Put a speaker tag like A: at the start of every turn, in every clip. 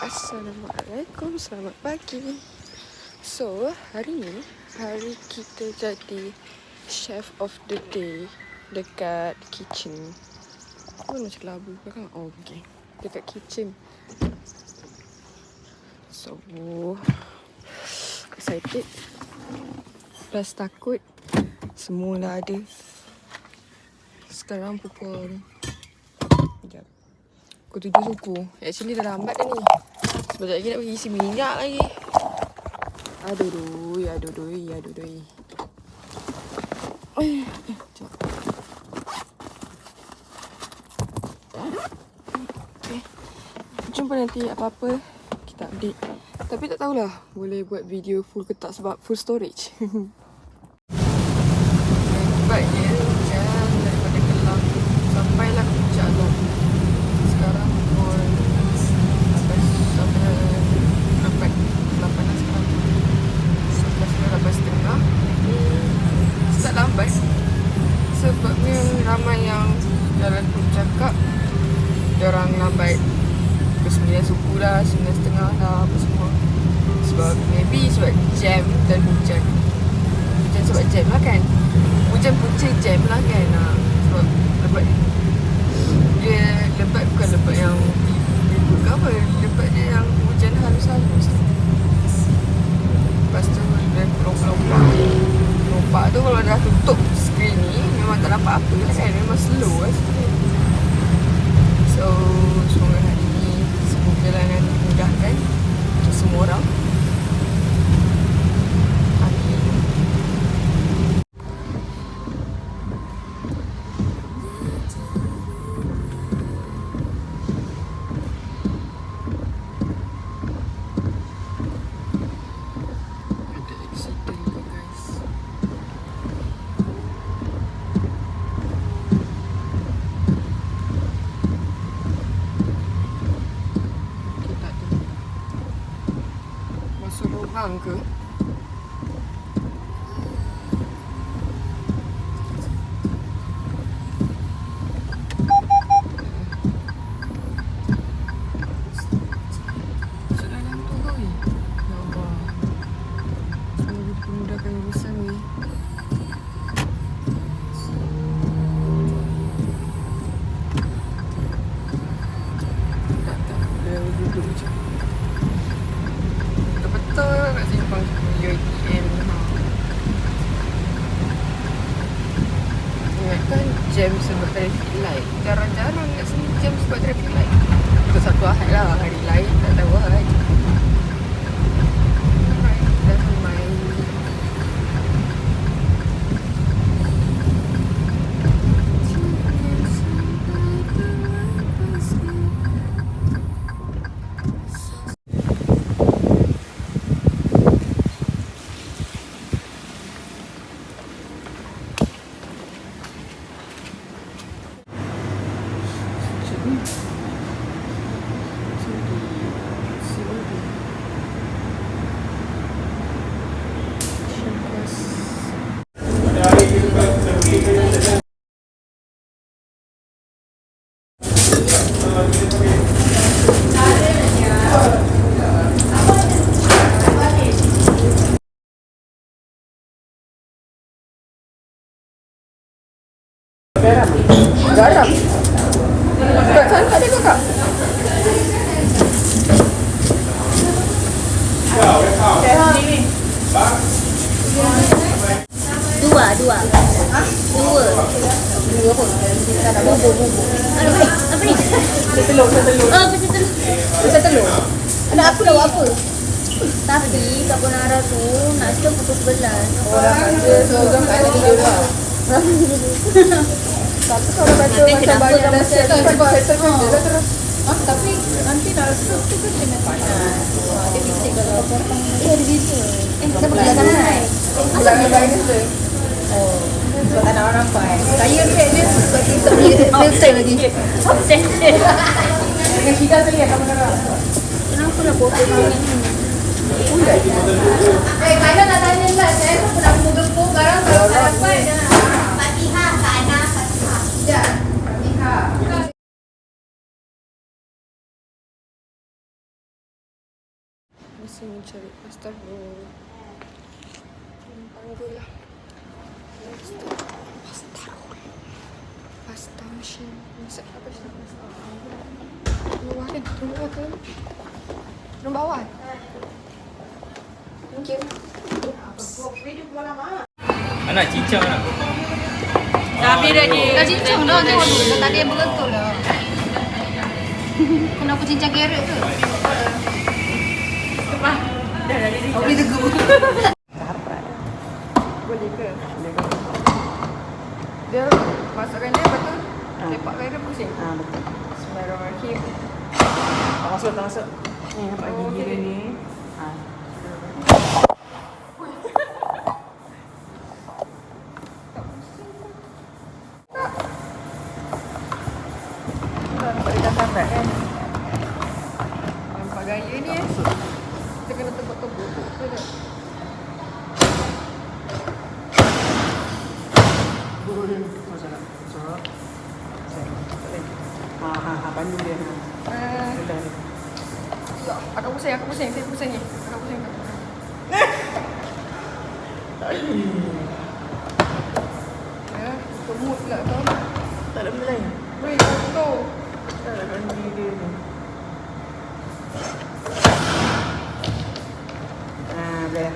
A: Assalamualaikum, selamat pagi. So, hari ni, hari kita jadi chef of the day dekat kitchen. Oh, macam labu kan? Oh, okay. Dekat kitchen. So, excited. Plus takut. Semua dah ada. Sekarang pukul... Sekejap. Pukul 7 suku. Actually dah lambat dah ni. Sekejap lagi nak pergi isi minyak lagi. Aduh doi. Sekejap. Okay. Jumpa nanti apa-apa kita update. Tapi tak tahulah boleh buat video full ke tak sebab full storage. Nampaknya hujan daripada Kelang sampailah ke puncak Long. Sekarang pukul 8 lah sekarang. 11.30. Start lambat sebabnya ramai yang jalan pun cakap diorang lambat ke 9 suku lah, 9.30 lah apa semua. Sebab maybe sebab jam dan hujan. Hujan sebab jam lah kan. Hujan punca jam lah kan. Sebab lebat dia lebat bukan lebat yang ribut ke apa. Lebat dia yang hujan halus-halus. Lepas tu dia lompat tu kalau dah tutup skrin ni memang tak nampak apa lah kan. Memang slow lah skrin. So semoga hari ni semua perjalanan dimudahkan untuk semua orang. Lubang ke? Jam sebab traffic light. Jarang-jarang kat sini jam sebab traffic light. Untuk satu Ahad lah. Hari lain tak tahu Ahad. Alright, dah ramai. Garam. Kat sana tak ada ke kak?
B: Dua apa?
A: Kita nak bubur.
B: Apa ni?
A: Telur.
B: Pecah telur. Anak aku dah buat apa? Tapi carbonara tu nak start pukul 11.
A: Orang ada seorang tak ada tidur lah. Tapi kalau kata macam banyak dah settle kerja dah terus.
B: Tapi nanti nak sup tu kan kena panas. Dia bisik kalau potong. Ada video. Kita pergi sana.
A: Belang-belang tu.
B: Oh. Sebab tak nak orang nampak Saya dia suka TikTok ni filter lagi. Obsession.
A: Dengan Syida sekali yang kamera.
B: Kenapa nak potong ni?
C: Mana nak tanya lah, saya pun pernah gempur sekarang kalau tak dapat. Fatihah, Kak Ana, Fatihah. Ya, Fatihah.
A: Masih mencari pasta roll. Panggil lah. Pasta roll. Pasta machine. Masak apa sih pasta? Bawah kan? Turun bawah kan? Turun bawah. Thank you.
D: Anak cincang anak.
B: Tapi dah dia. Dah cincang dah. Tengok tu. Dah tak ada yang betul lah. Kenapa cincang carrot tu? Dah dia. Boleh tegur.
A: Boleh ke? Dia masukkan dia lepas tu tepak kaki dia pusing.
E: Betul.
A: Bismillahirrahmanirrahim.
E: Tak masuk, tak masuk. Ni nampak gigi dia ni.
A: Nampak dia dah sampai kan? Nampak gaya ni kita kena tepuk-tepuk. Betul tak?
E: Masuk tak? Masuk. Bandung dia. Betul.
A: Ya, akak pusing, saya pusing ni. Akak pusing. Ya, kemut pula kau.
E: Tak ada benda lain.
A: Weh, kau.
E: Tak ada gigi dia ni. Boleh.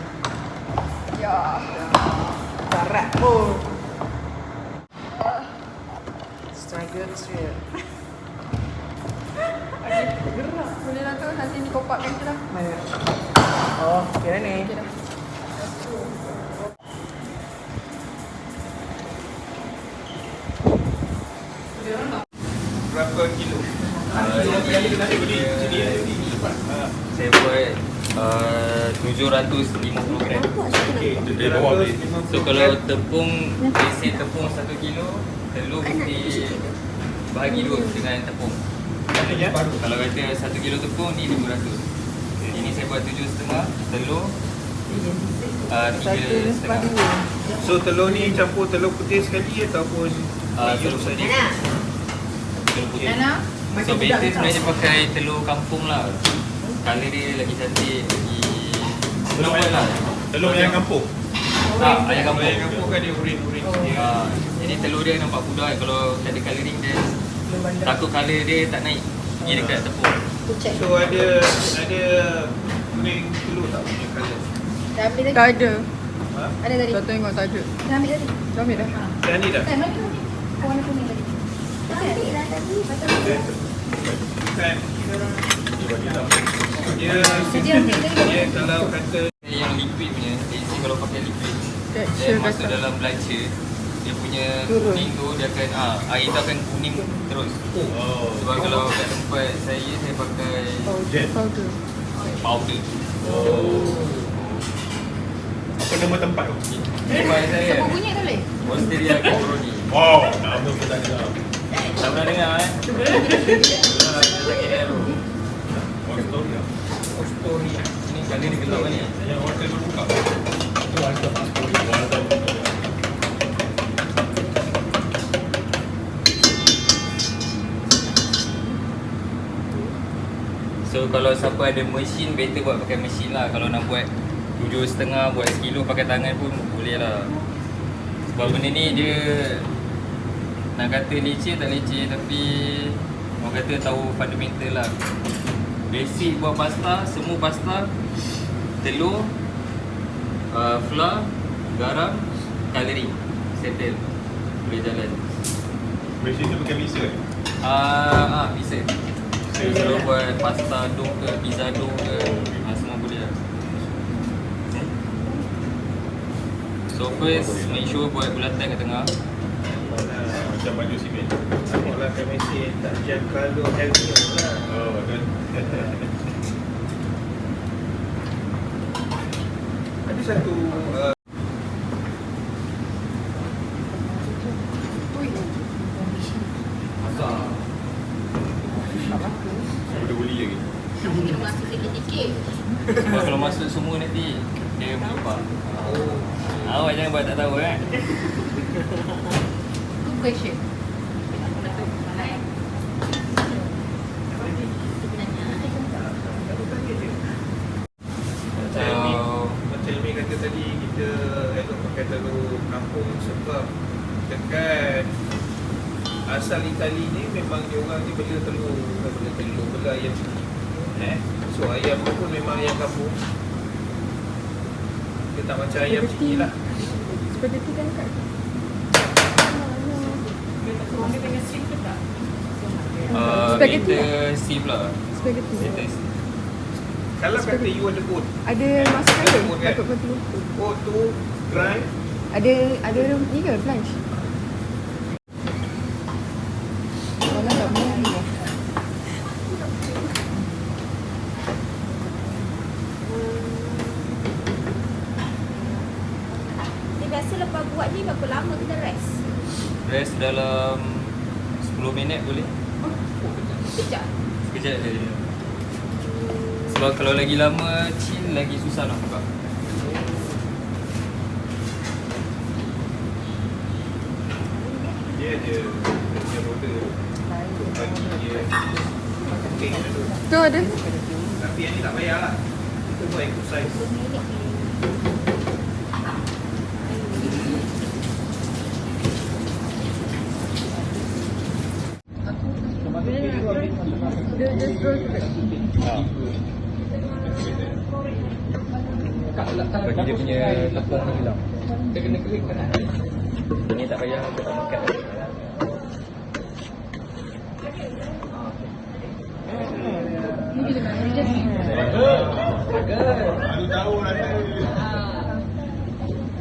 A: Ya.
E: Barat pun. Struggle straight.
A: Gerak. Boleh lah tu, nanti ni kopakkan je lah.
E: Mana? Oh, kira ni.
A: Okay dah.
D: Berapa kilo? Saya buat 750 gram. So kalau tepung, isi tepung 1 kilo, telur mesti bahagi 2 dengan tepung. Kalau kata 1 kilo tepung ni 500. Ini saya buat 7,5, telur 3,5.
F: So telur ni campur telur putih sekali ataupun
D: Telur putih. Telur putih. So better sebenarnya pakai telur kampung lah. Colour dia lagi cantik, lagi berubah lah.
F: telur ayam kampung?
D: Ayam kampung.
F: Ayam kampung kan dia urin-urin sikit.
D: Jadi telur dia nampak pudar. Kalau tak ada colouring dia, takut colour dia tak naik pergi dekat tepung.
F: So ada kuning telur tak punya colour?
B: Dah ambil tadi.
A: Tak ada.
F: Ha?
B: Ada tadi.
A: Dah tengok tak ada.
B: Dah ambil tadi.
A: Dah ambil dah.
F: Dah ni dah?
B: Tak, mana tu ni? Warna kuning tadi. Ambil lah tadi.
F: Kan?
B: Sedia ambil tadi.
F: Dia kalau kata
D: Yang liquid punya, isi kalau pakai liquid,
A: Texture
D: dia masuk
A: kata.
D: dalam blancher, dia punya
A: Turun.
D: kuning tu dia akan air tu akan kuning terus. Sebab kalau kat tempat saya pakai
F: jet.
A: Powder.
D: powder.
F: Apa nama tempat tu?
D: Tempat saya
B: Siapa bunyi tak boleh?
D: Osteria Caproni.
F: Wow, nama pun tak dengar.
D: Tak pernah dengar Sakit Aero.
F: Ostoria.
D: Osteria. Ini kali ni gelap ni.
F: Yang hotel tu buka. Itu ada Ostoria.
D: So kalau siapa ada mesin, better buat pakai mesin lah. Kalau nak buat 7,5, buat sekilo pakai tangan pun boleh lah. Sebab benda ni dia nak kata leceh tak leceh, tapi orang kata tahu fundamental lah. Basic buat pasta, semua pasta, telur, flour, garam, colouring, settle, boleh jalan.
F: Mesin tu bukan bisa eh?
D: Bisa. Kalau buat pasta dough ke, pizza dough ke, semua boleh lah. So first, make sure buat bulatan kat tengah.
F: Macam baju simen. Nampak lah kat mesin tak jam kalau healthy lah. Oh, betul. Ada satu
D: Masak.
F: ada uli lagi.
B: Kita masuk sikit-sikit.
D: Sebab kalau masuk semua nanti dia melupa. Awak jangan buat tak tahu kan.
B: Good question.
F: kita elok pakai telur kampung sebab dekat asal Itali ni memang dia orang ni bela telur, bukan bela telur, bela ayam. So ayam pun memang ayam kampung. Dia tak macam ayam sini lah.
A: Spaghetti kan kat. Spaghetti
D: Kita steam lah.
A: Spaghetti.
D: Kita steam.
F: Kalau kata you ada oat,
A: Ada masakan ke?
F: Oat kan?
A: Takut mati lupa.
F: oat tu dry,
A: Ada ni ke blanch? Mana tak boleh ni.
C: Dia biasa lepas buat ni berapa lama kita rest?
D: Rest dalam 10 minit boleh?
C: Sekejap.
D: Sekejap je. Sebab kalau lagi lama chill lagi susah nak buka.
F: dia ada dia roda. Bagi dia penting dulu.
A: Tu ada.
F: Tapi yang ni tak payah lah. Kita buat exercise.
A: Dia just roll tu.
D: Bagi dia punya tepung ni hilang. Dia kena kering kan. Ini tak payah kita makan.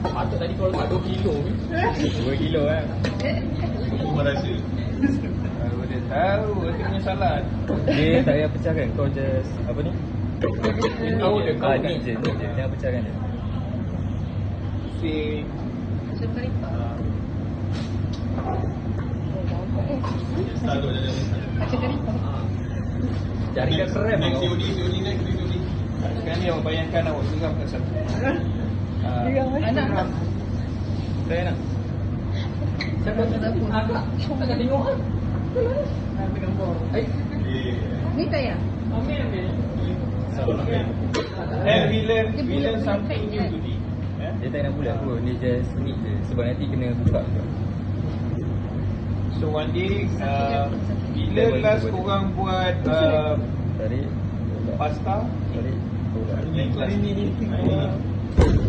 D: Patut tadi kalau 2 kilo ni. 2 kilo kan.
F: Rumah rasa.
D: Dia tahu dia punya salad. Dia tak payah pecahkan. Kau just apa ni? Tahu dia kau ni je. Jangan pecahkan dia.
F: Si
D: Jadikan serem kau.
F: sekarang ni awak bayangkan awak geram kat satu.
A: Anak.
D: Saya nak. Siapa tak tahu? Aku tak tengok kan.
C: Ni tak ya?
F: And we learn something new today.
D: Dia tak nak bulat pun. Dia just ni je. Sebab nanti kena buka juga.
F: So one day bila last korang buat
D: Tarik.
F: pasta?
D: Tarik.
F: Ini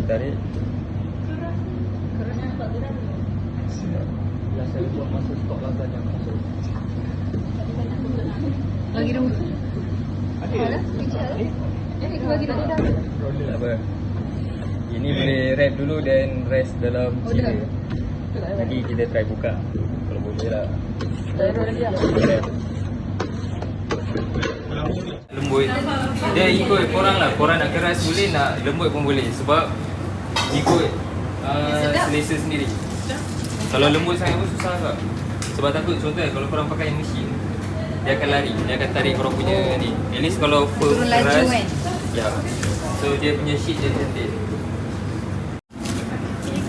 D: Tarik. Last saya buat masa stok lasagna masuk.
B: Lagi dulu.
F: ada.
B: Bagi dah.
D: Tak apa. Ini boleh wrap dulu dan rest dalam chiller. Nanti kita try buka. Kalau boleh lah. Lembut. Dia ikut korang lah. Korang nak keras boleh, nak lembut pun boleh. Sebab ikut selesa sendiri. Kalau lembut sangat pun susah tak. Sebab takut contoh kalau korang pakai mesin, dia akan lari. Dia akan tarik korang punya ni. At least kalau firm
B: Turun laju
D: keras,
B: kan?
D: ya. So dia punya sheet dia cantik.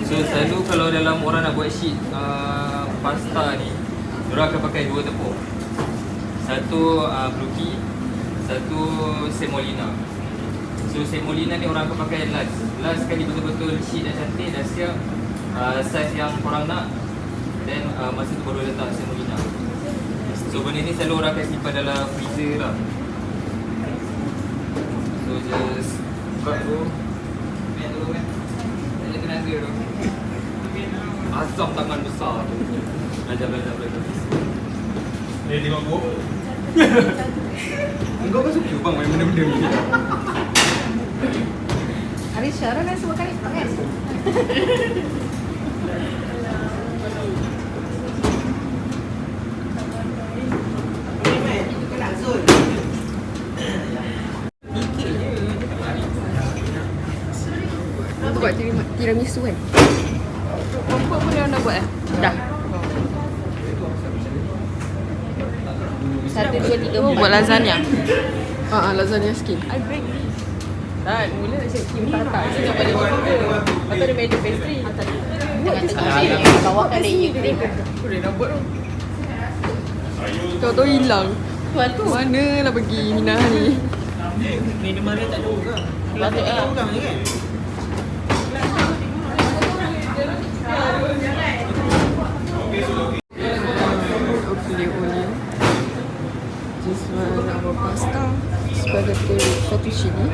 D: So selalu kalau dalam orang nak buat sheet pasta ni, diorang akan pakai 2 tepung. Satu Brookie, satu semolina. So semolina ni orang akan pakai last. Last sekali betul-betul sheet dah cantik, dah siap size yang korang nak. Then masa tu baru letak semolina. So benda ni selalu orang akan simpan dalam freezer lah. So just buka tu. Main dulu kan. Ada tenaga tu. Asam tangan besar tu. Belajar.
F: Dia tengok gua.
D: Engkau kan suka bang main benda-benda ni.
B: Hari Syara kan semua kali kan?
A: Aku buat tiramisu kan. Apa pun yang nak buat Dah.
B: 1, 2, 3,
A: Oh, buat lasagna. Lasagna skin. I break ni. Tak, mula nak cakap kim tata. Saya nak balik buat benda. Atau ada media pastry. Buat
B: tengah bawah kan ada krim.
A: Boleh nak buat tu. Kau tahu hilang.
B: Tuan tu.
A: Mana lah pergi Minah ni.
E: Minuman dia tak ada orang.
B: Patut lah.
E: Orang je kan?
A: Hopefully olio. This one our pasta. Spaghetti with fettuccine.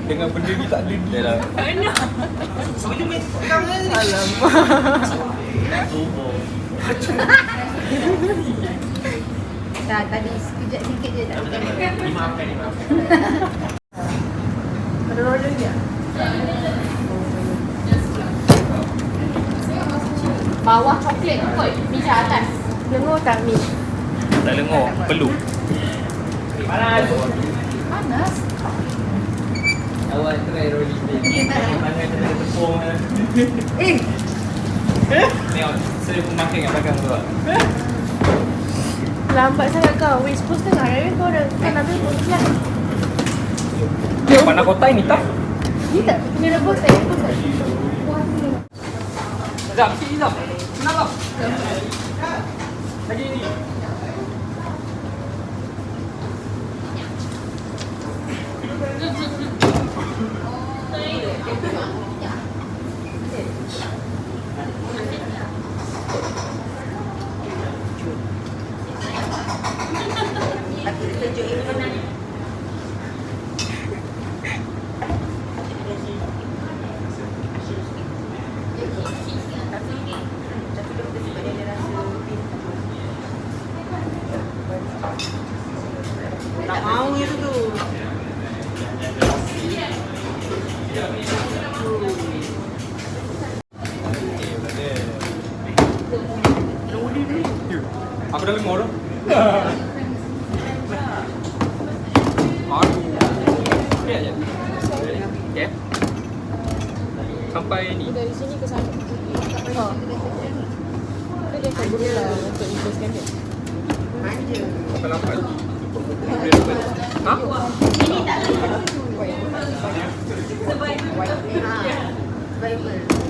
F: Dengan benda ni tak ada
D: Dia lah.
C: Tak, tadi sekejap sikit je tak ada.
F: dimaafkan.
B: Ada roller je.
C: Bawah coklat kot, meja atas.
B: Lengur tak mi?
D: Tak lengur, perlu.
C: Panas.
D: Awak try rolling pin. Tangan kena tepung. Ni saya pun makan kat belakang tu lah.
B: Lambat sangat kau. Weh, 10:30 dah kau dah. Kan habis pun kelas.
D: Pandang kotai ni tak?
B: Ni tak? Ni rebus tak? Rebus tak?
D: Sekejap, sekejap. Kenapa? Lagi ni.
E: Tak mau itu tu.
D: Aku dah lengur tu. Okey aja. Okey. Sampai ni.
B: Dari sini ke sana. Ha. Dia akan berulang untuk investkan dia.
F: Sampai lambat.
D: Ha?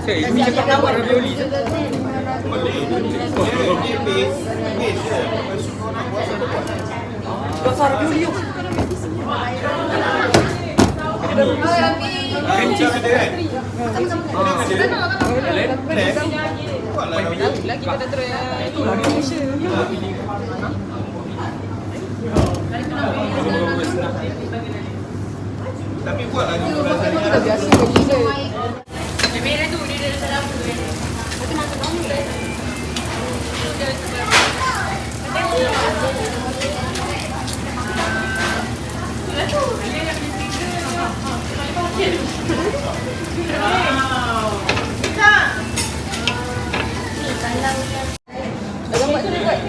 D: Saya ini cakap buat ravioli je.
E: Rasa ravioli tu.
F: Kencing ada kan?
A: Lagi kita try itu lagi Malaysia.
F: Tapi buat lagi
A: Kita biasa beli je.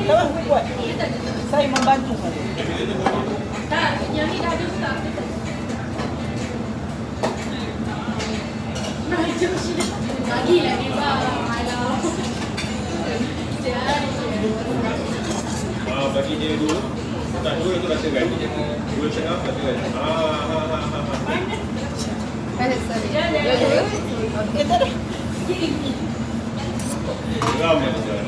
E: Jangan buat. Saya membantu.
F: bagi dia dua. Tak dua tu rasa kan? Dua setengah rasa kan? Geram macam.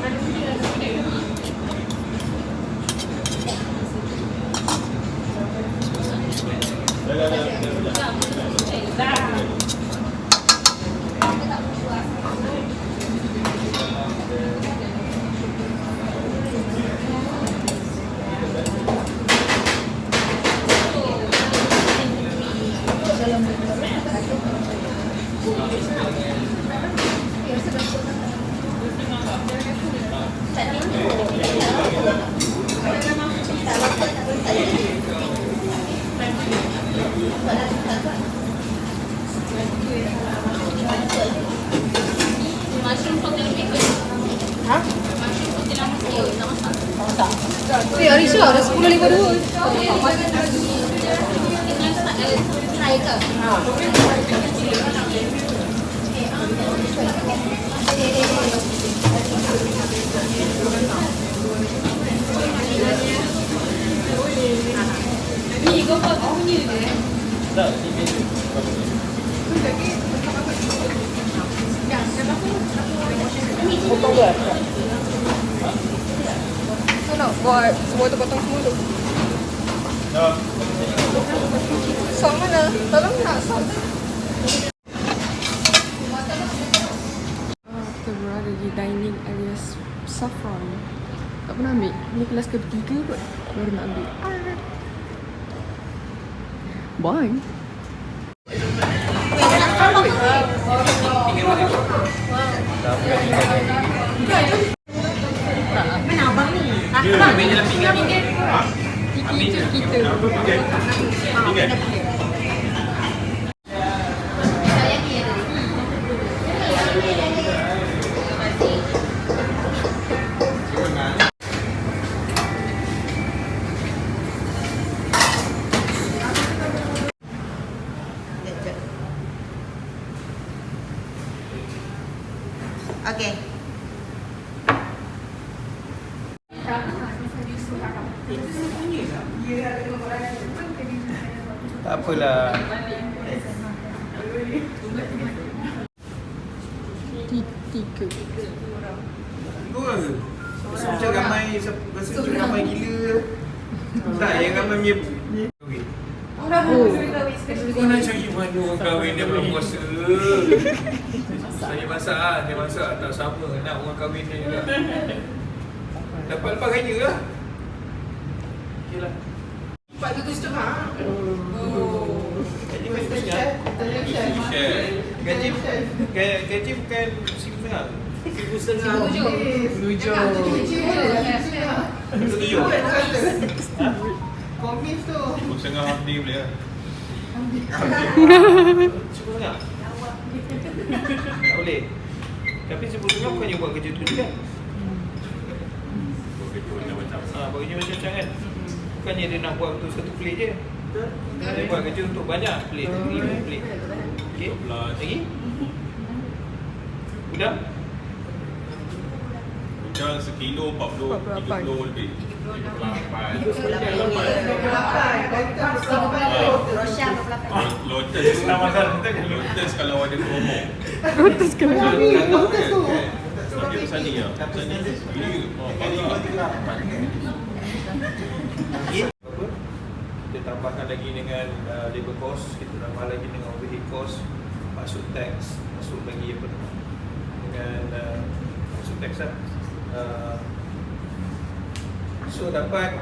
B: Arisha dah 10.52.
E: Potong dia.
A: So nak nak buat semua tu potong semua tu. Sak mana? Tolong nak sak. Kita berada di dining alias Saffron. Tak pernah ambil. Ni kelas ketiga kot baru nak ambil. Bye.
C: Mana abang ni?
D: Ambil je lah pinggan.
A: Kita.
C: Okay.
F: Tak apalah.
A: Tiga.
F: Dua ke? Rasa macam ramai, rasa macam ramai gila. Tak, yang ramai punya. Okay. Kau nak cari mana orang kahwin dia belum puasa? Saya masak lah, dia masak tak sama. Nak orang kahwin dia juga. Dapat lepas raya lah. Okay lah. 4.5. Gaji macam share. Gaji bukan 1,500. 1,700. Komis tu. 1,500 hamdi boleh lah. 1,500. Tak boleh. Tapi 1,500 bukannya buat kerja tu juga. Buat kerja macam-macam kan. Bukannya dia nak buat untuk satu plate je. Dia buat kerja untuk banyak plate. 5 plate. Okey. Lagi? Udah?
G: Udang sekilo 40, 30 lebih. 38.
C: Rosya 48.
G: Lotus kalau ada promo.
A: Lotus kalau
G: Dia pesan ni lah. Pesan ni. Kali
F: Apa? Kita tambahkan lagi dengan labor cost, kita tambah lagi dengan overhead cost, masuk tax, masuk lagi apa nama? Dengan masuk tax lah. So dapat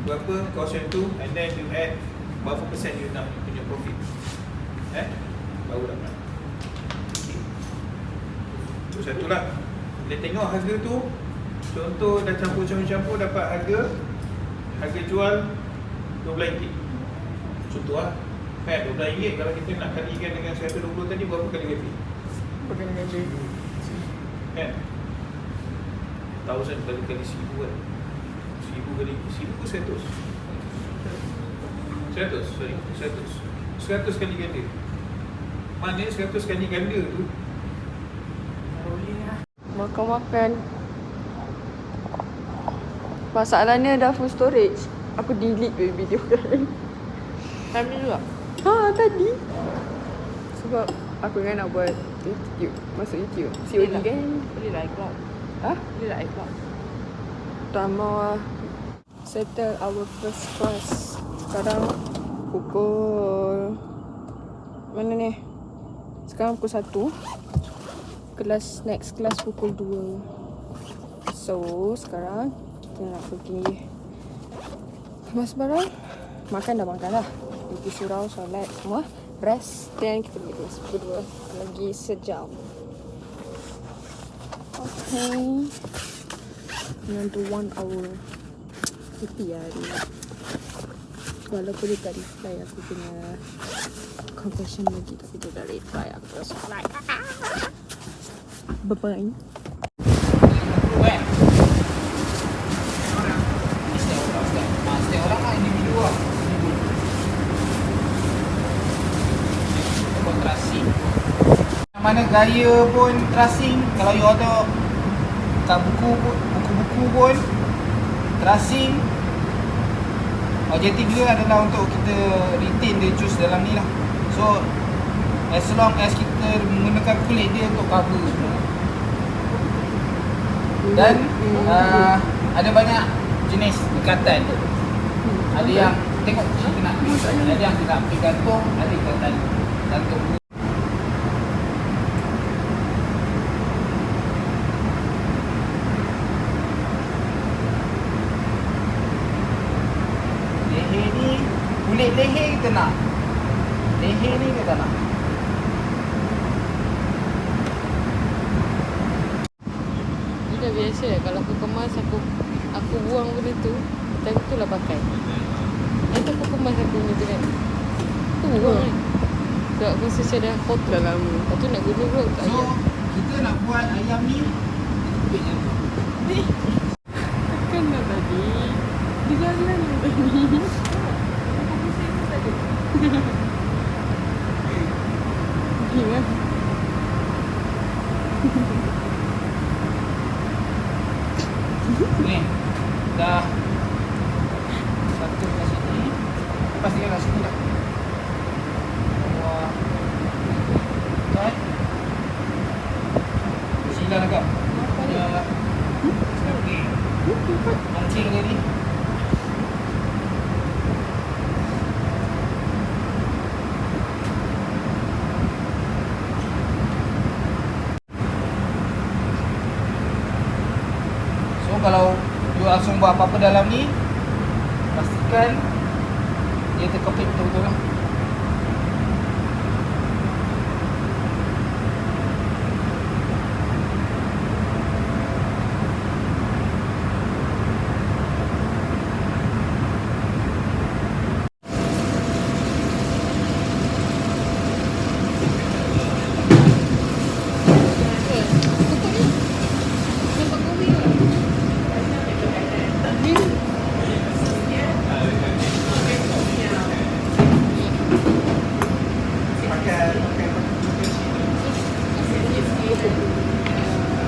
F: berapa cost yang tu, and then you add berapa persen you nak punya profit. Baru dapat. Okay. Tu satu lah. Bila tengok harga tu, contoh dah campur-campur dapat harga jual RM12. Contoh lah. Kan RM12 kalau kita nak kalikan dengan 120 tadi berapa kali gaji?
A: Bukan gaji.
F: Kan? 1,000 kali 1,000 kan? 1,000 kali 1,000 ke 100? 100, sorry, 100 kali ganda. Maknanya 100 kali ganda tu
A: Makan-makan. Masalahnya dah full storage. Aku delete video kan.
E: Tadi juga.
A: Tadi. Sebab aku kan nak buat YouTube. Masuk YouTube. COD kan.
E: Boleh lah iCloud. Boleh lah iCloud.
A: Pertama settle our first class. Sekarang pukul mana ni? Sekarang pukul 1. Next kelas pukul 2. So sekarang kita nak pergi kemas barang. Makan dah makan lah. Pergi surau, solat semua. Rest. Dan kita pergi kelas pukul 2. Lagi sejam. Okay. Dengan 1 hour. Happy lah dia. Walaupun dia tak reply aku punya confession lagi. Tapi dia dah reply aku terus like. Bye-bye.
H: Setiap orang lah individu lah. Buat tracing. Mana gaya pun tracing. Kalau you order kat buku-buku pun tracing. Objektif dia adalah untuk kita retain the juice dalam ni lah. So as long as kita menggunakan kulit dia untuk cover semua. Dan ada banyak jenis ikatan. Ada yang tengok kita nak, ada yang kita nak pergi gantung, ada ikatan gantung. Leher ni, kulit leher kita nak. Leher ni kita nak.
A: Dah biasa kalau aku kemas aku buang benda tu, time tu lah pakai. Nanti aku kemas aku benda tu kan. Aku buang kan. Sebab aku rasa macam dah kotor dah lama. Lepas tu nak guna pula untuk
H: So,
A: ayam.
H: kita nak buat ayam ni kulit macam tu.
A: Kan dah tadi. Dia jalan tadi. Gila.
H: Ni, dah satu kat sini. Lepas tinggal kat sini dah. Bawah. Kan? Sila nak kau. Dia mancing tadi. So kalau you langsung buat apa-apa dalam ni, pastikan dia terkepit betul-betul lah.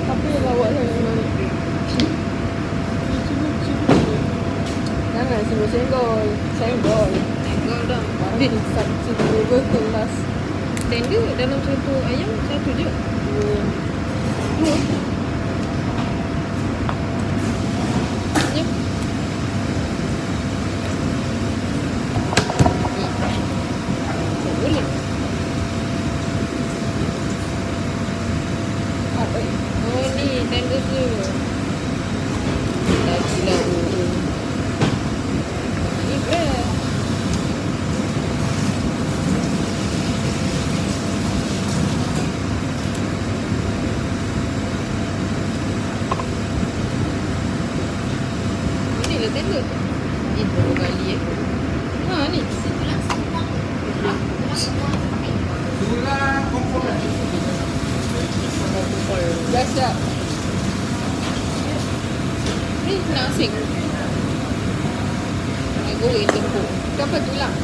A: Apa yang lawak sangat? Jangan semua senggol. Senggol dah. Dia satu level kelas. Tender dalam satu ayam satu je. Dua. Ya. Boleh. Apa ni? Oh ni tender tu. Lagi lah. Ni best. Ni lah tender. Ni berapa kali Ha ni.
H: Itulah komponen.
A: Dah siap. Ni nasi. Nak goreng tepung. Kenapa tulang?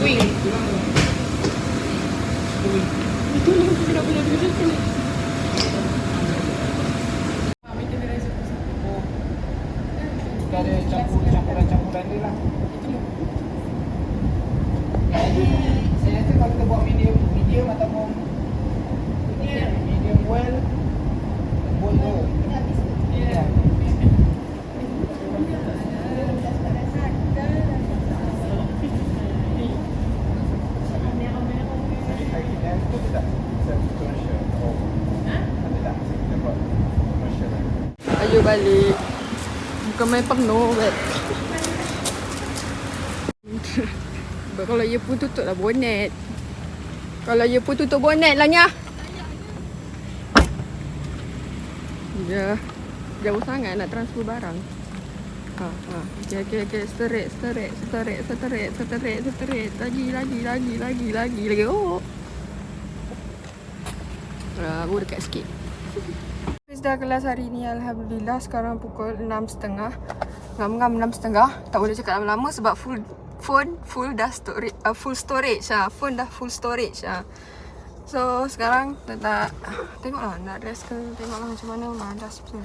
A: Wing. Tulang tu kenapa nak duduk sini?
H: Kita ada campuran dia lah. Jadi saya rasa kalau kita buat medium ataupun medium well, boleh. Ya.
A: Ayo balik. Bukan main penuh bet. Kalau ia pun tutup lah bonet. Kalau ia pun tutup bonet lah Nya. Ya. Jauh sangat nak transfer barang. Okay. Straight. Lagi. Oh. Baru dekat sikit. Dah kelas hari ni alhamdulillah. Sekarang pukul 6.30. Ngam-ngam 6.30. Tak boleh cakap lama-lama sebab full storage lah. Phone dah full storage lah. So sekarang tak tengoklah nak dress ke, tengoklah macam mana malas betul.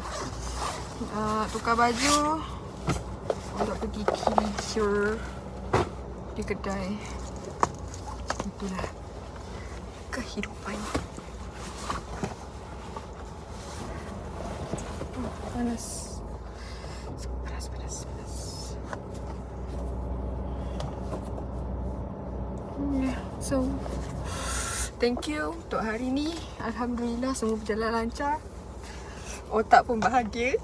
A: Tukar baju untuk pergi kilitsure di kedai. Itulah kehidupan. Panas. Panas. So, thank you untuk hari ni. Alhamdulillah semua berjalan lancar. Otak pun bahagia.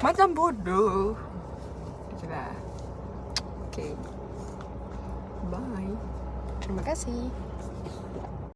A: Macam bodoh. Itulah. Okay. Bye. Terima kasih.